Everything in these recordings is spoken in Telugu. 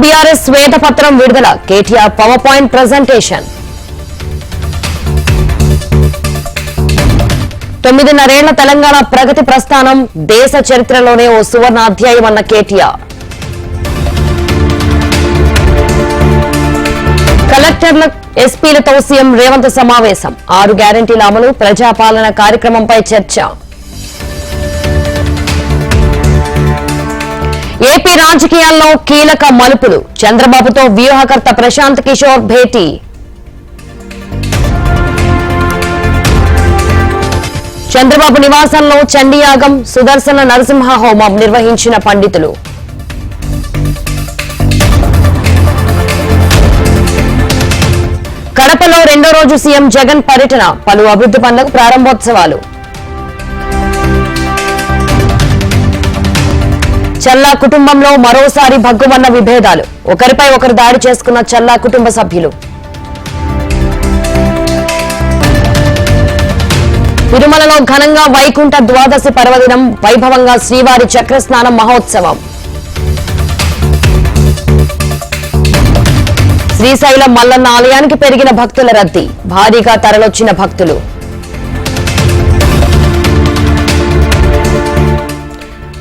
బీఆర్ఎస్ శ్వేతపత్రం విడుదల కేటీఆర్ పవర్ పాయింట్ ప్రెజెంటేషన్ 9.5 ఏళ్ల తెలంగాణ ప్రగతి ప్రస్థానం దేశ చరిత్రలోనే ఓ సువర్ణ అధ్యాయం అన్న కేటీఆర్ కలెక్టర్ల ఎస్పీలతో సీఎం రేవంత్ సమావేశం 6 గ్యారెంటీల అమలు ప్రజాపాలన కార్యక్రమంపై చర్చ ఏపీ రాజకీయాల్లో కీలక మలుపులు చంద్రబాబుతో వ్యూహకర్త ప్రశాంత్ కిషోర్ భేటీ చంద్రబాబు నివాసంలో చండీయాగం సుదర్శన నరసింహ హోమం నిర్వహించిన పండితులు కడపలో రెండో రోజు సీఎం జగన్ పర్యటన పలు అభివృద్ధి పనులకు ప్రారంభోత్సవాలు చల్లా కుటుంబంలో మరోసారి భగ్గుమన్న విభేదాలు ఒకరిపై ఒకరు దాడి చేసుకున్న చల్లా కుటుంబ సభ్యులు తిరుమలలో ఘనంగా వైకుంఠ ద్వాదశి పర్వదినం వైభవంగా శ్రీవారి చక్రస్నానం మహోత్సవం శ్రీశైలం మల్లన్న ఆలయానికి పెరిగిన భక్తుల రద్దీ భారీగా తరలొచ్చిన భక్తులు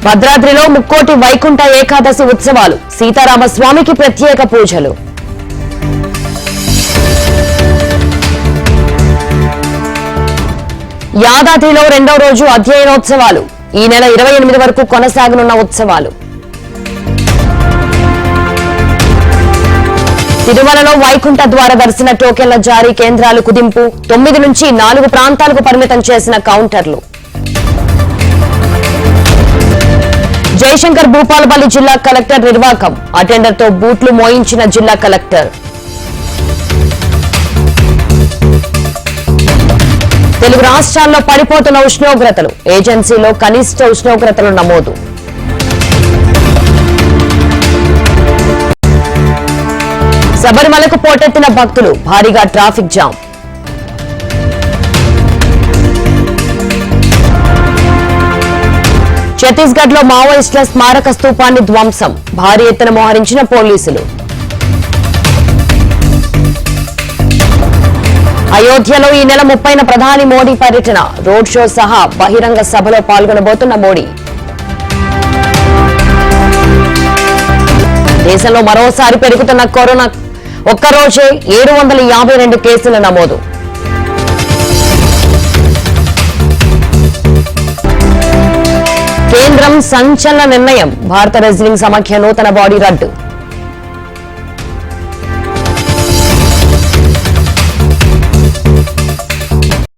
భద్రాద్రిలో ముక్కోటి వైకుంఠ ఏకాదశి ఉత్సవాలు సీతారామస్వామికి ప్రత్యేక పూజలు యాదాద్రిలో రెండో రోజు అధ్యయనోత్సవాలు ఈ నెల 28 వరకు కొనసాగనున్న ఉత్సవాలు తిరుమలలో వైకుంఠ ద్వార దర్శన టోకెన్ల జారీ కేంద్రాలు కుదింపు 9 నుంచి 4 ప్రాంతాలకు పరిమితం చేసిన కౌంటర్లు జయశంకర్ భూపాలపల్లి జిల్లా కలెక్టర్ నిర్వాకం అటెండర్తో బూట్లు మోయించిన జిల్లా కలెక్టర్ తెలుగు రాష్ట్రాల్లో పడిపోతున్న ఉష్ణోగ్రతలు ఏజెన్సీలో కనిష్ట ఉష్ణోగ్రతలు నమోదు శబరిమలకు పోటెత్తిన భక్తులు భారీగా ట్రాఫిక్ జామ్ ఛత్తీస్గఢ్ లో మావోయిస్టుల స్మారక స్తూపాన్ని ధ్వంసం భారీ ఎత్తున మోహరించిన పోలీసులు అయోధ్యలో ఈ నెల 30న ప్రధాని మోడీ పర్యటన రోడ్ షో సహా బహిరంగ సభలో పాల్గొనబోతున్న మోడీ దేశంలో మరోసారి పెరుగుతున్న కరోనా ఒక్కరోజే 752 కేసుల నమోదు కేంద్రం సంచలన నిర్ణయం భారత రెజ్లింగ్ సమాఖ్య నూతన బాడీ రద్దు